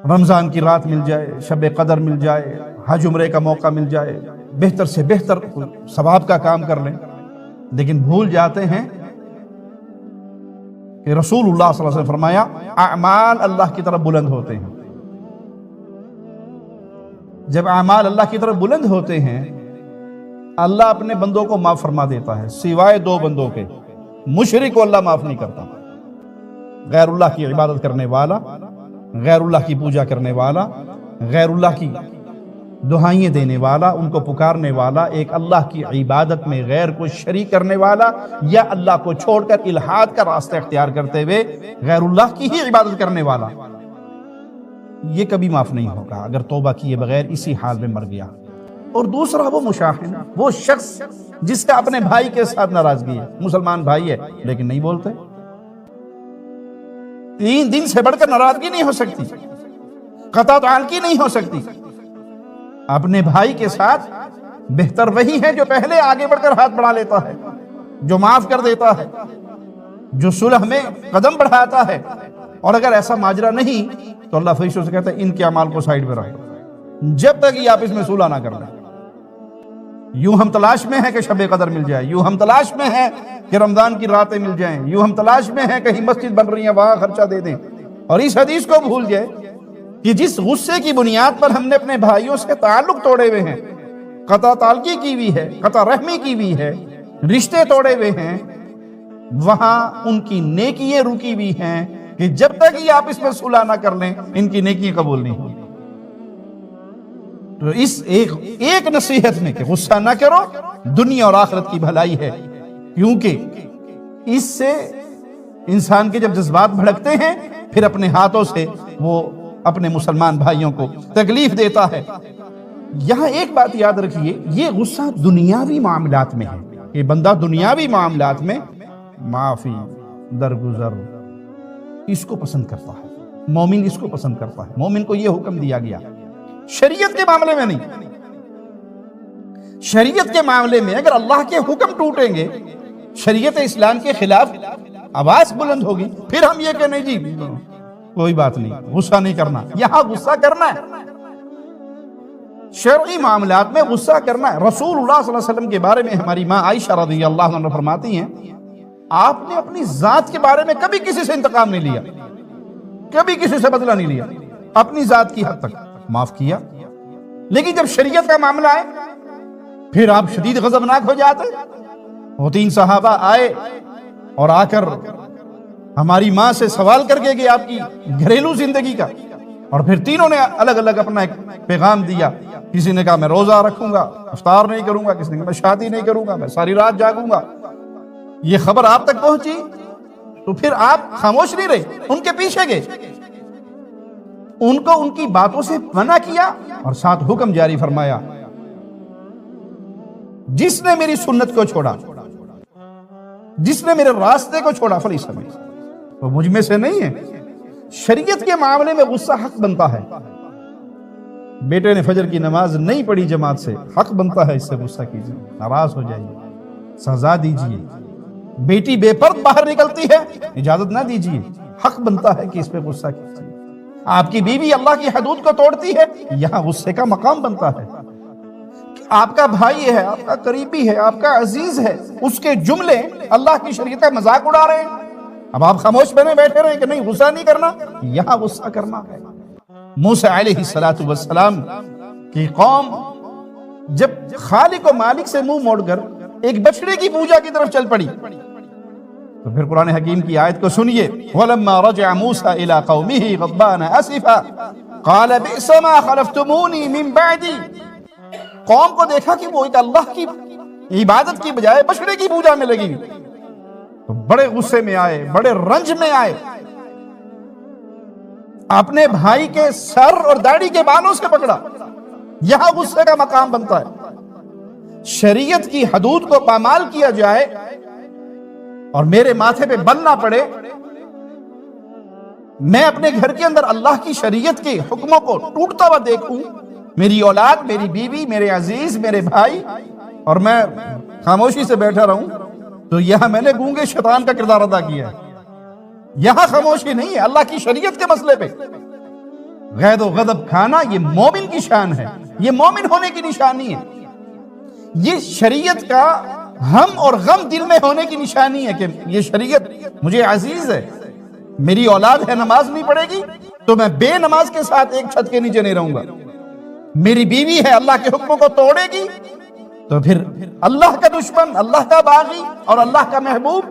رمضان کی رات مل جائے، شب قدر مل جائے، حج عمرے کا موقع مل جائے، بہتر سے بہتر ثواب کا کام کر لیں، لیکن بھول جاتے ہیں کہ رسول اللہ صلی اللہ علیہ وسلم فرمایا اعمال اللہ کی طرف بلند ہوتے ہیں۔ جب اعمال اللہ کی طرف بلند ہوتے ہیں، اللہ اپنے بندوں کو معاف فرما دیتا ہے، سوائے دو بندوں کے۔ مشرک کو اللہ معاف نہیں کرتا، غیر اللہ کی عبادت کرنے والا، غیر اللہ کی پوجا کرنے والا، غیر اللہ کی دعائیں دینے والا، ان کو پکارنے والا، ایک اللہ کی عبادت میں غیر کو شریک کرنے والا، یا اللہ کو چھوڑ کر الحاد کا راستہ اختیار کرتے ہوئے غیر اللہ کی ہی عبادت کرنے والا، یہ کبھی معاف نہیں ہوگا اگر توبہ کیے بغیر اسی حال میں مر گیا۔ اور دوسرا وہ مشاحن، وہ شخص جس کا اپنے بھائی کے ساتھ ناراضگی ہے، مسلمان بھائی ہے لیکن نہیں بولتے، 3 دن سے بڑھ کر ناراضگی نہیں ہو سکتی، قطع تعلقی نہیں ہو سکتی۔ اپنے بھائی کے ساتھ بہتر وہی ہے جو پہلے آگے بڑھ کر ہاتھ بڑھا لیتا ہے، جو معاف کر دیتا ہے، جو صلح میں قدم بڑھاتا ہے۔ اور اگر ایسا ماجرا نہیں تو اللہ فرشتوں سے کہتا ہے ان کے اعمال کو سائیڈ پہ رکھو جب تک یہ آپس میں صلح نہ کر لیں۔ یوں ہم تلاش میں ہیں کہ شب قدر مل جائے، یوں ہم تلاش میں ہیں کہ رمضان کی راتیں مل جائیں، یوں ہم تلاش میں ہیں کہیں مسجد بن رہی ہے وہاں خرچہ دے دیں، اور اس حدیث کو بھول جائے کہ جس غصے کی بنیاد پر ہم نے اپنے بھائیوں سے تعلق توڑے ہوئے ہیں، قطع تعلقی کی ہوئی ہے، قطع رحمی کی ہوئی ہے، رشتے توڑے ہوئے ہیں، وہاں ان کی نیکیاں رکی ہوئی ہیں کہ جب تک یہ آپ اس میں صلح نہ کر لیں ان کی نیکیاں قبول نہیں ہوگی۔ تو اس ایک نصیحت میں کہ غصہ نہ کرو، دنیا اور آخرت کی بھلائی ہے، کیونکہ اس سے انسان کے جب جذبات بھڑکتے ہیں پھر اپنے ہاتھوں سے وہ اپنے مسلمان بھائیوں کو تکلیف دیتا ہے۔ یہاں ایک بات یاد رکھیے، یہ غصہ دنیاوی معاملات میں ہے کہ بندہ دنیاوی معاملات میں معافی، درگزر، اس کو پسند کرتا ہے، مومن اس کو پسند کرتا ہے، مومن کو یہ حکم دیا گیا۔ شریعت کے معاملے میں نہیں، شریعت کے معاملے میں اگر اللہ کے حکم ٹوٹیں گے، شریعت اسلام کے خلاف آواز بلند ہوگی، پھر ہم یہ کہ نہیں جی کوئی بات نہیں، غصہ نہیں کرنا۔ یہاں غصہ کرنا ہے، شرعی معاملات میں غصہ کرنا ہے۔ رسول اللہ صلی اللہ علیہ وسلم کے بارے میں ہماری ماں عائشہ رضی اللہ عنہ فرماتی ہیں، آپ نے اپنی ذات کے بارے میں کبھی کسی سے انتقام نہیں لیا، کبھی کسی سے بدلہ نہیں لیا، اپنی ذات کی حد تک معاف کیا۔ لیکن جب شریعت کا معاملہ ہے پھر آپ شدید غضبناک ہو جاتے۔ وہ 3 صحابہ آئے اور آ کر ہماری ماں سے سوال کر کے گئے آپ کی گھریلو زندگی کا، اور پھر تینوں نے الگ الگ اپنا ایک پیغام دیا۔ کسی نے کہا میں روزہ رکھوں گا، افطار نہیں کروں گا، کسی نے کہا میں شادی نہیں کروں گا، میں ساری رات جاگوں گا۔ یہ خبر آپ تک پہنچی تو پھر آپ خاموش نہیں رہے، ان کے پیچھے گئے، ان کو ان کی باتوں سے منع کیا اور ساتھ حکم جاری فرمایا، جس نے میری سنت کو چھوڑا، جس نے میرے راستے کو چھوڑا فلیس منی، وہ مجھ میں سے نہیں ہے۔ شریعت کے معاملے میں غصہ حق بنتا ہے۔ بیٹے نے فجر کی نماز نہیں پڑھی جماعت سے، حق بنتا ہے اس سے غصہ کیجیے، ناراض ہو جائیے، سزا دیجیے۔ بیٹی بے پرد باہر نکلتی ہے، اجازت نہ دیجیے، حق بنتا ہے کہ اس پہ غصہ کیجیے۔ آپ کی بیوی اللہ کی حدود کو توڑتی ہے، یہاں غصے کا مقام بنتا ہے۔ آپ کا بھائی ہے، آپ کا قریبی ہے، آپ کا عزیز ہے، اس کے جملے اللہ کی شریعت کا مذاق اڑا رہے ہیں، اب آپ خاموش بنے بیٹھے رہے کہ نہیں غصہ نہیں کرنا، یہاں غصہ کرنا ہے۔ موسیٰ علیہ السلام کی قوم جب خالق و مالک سے منہ موڑ کر ایک بچڑے کی پوجا کی طرف چل پڑی تو پھر قرآن حکیم کی آیت کو سنیے، وَلَمَّا رَجَعَ مُوسَىٰ إِلَىٰ قَوْمِهِ غَضْبَانَ أَسِفًا قَالَ بِئْسَ مَا خَلَفْتُمُونِي مِن بَعْدِي۔ قوم کو دیکھا کہ وہ ایک اللہ کی عبادت کی بجائے بچڑے کی پوجا میں لگی تو بڑے غصے میں آئے، بڑے رنج میں آئے، اپنے بھائی کے سر اور داڑھی کے بالوں سے پکڑا۔ یہاں غصے کا مقام بنتا ہے۔ شریعت کی حدود کو پامال کیا جائے اور میرے ماتھے پہ بل نہ پڑے، میں اپنے گھر کے اندر اللہ کی شریعت کے حکموں کو ٹوٹتا ہوا دیکھوں، میری اولاد، میری بیوی، میرے عزیز، میرے بھائی، اور میں خاموشی سے بیٹھا رہوں، تو یہاں میں نے گونگے شیطان کا کردار ادا کیا ہے۔ یہاں خاموشی نہیں ہے اللہ کی شریعت کے مسئلے پہ، غید و غضب کھانا یہ مومن کی شان ہے، یہ مومن ہونے کی نشانی ہے، یہ شریعت کا ہم اور غم دل میں ہونے کی نشانی ہے کہ یہ شریعت مجھے عزیز ہے۔ میری اولاد ہے نماز نہیں پڑھے گی تو میں بے نماز کے ساتھ ایک چھت کے نیچے نہیں رہوں گا، میری بیوی ہے اللہ کے حکموں کو توڑے گی تو پھر اللہ کا دشمن، اللہ کا باغی اور اللہ کا محبوب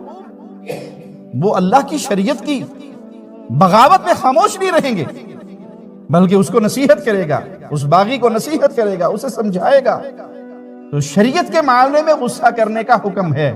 وہ اللہ کی شریعت کی بغاوت میں خاموش نہیں رہیں گے، بلکہ اس کو نصیحت کرے گا، اس باغی کو نصیحت کرے گا، اسے سمجھائے گا۔ تو شریعت کے معاملے میں غصہ کرنے کا حکم ہے۔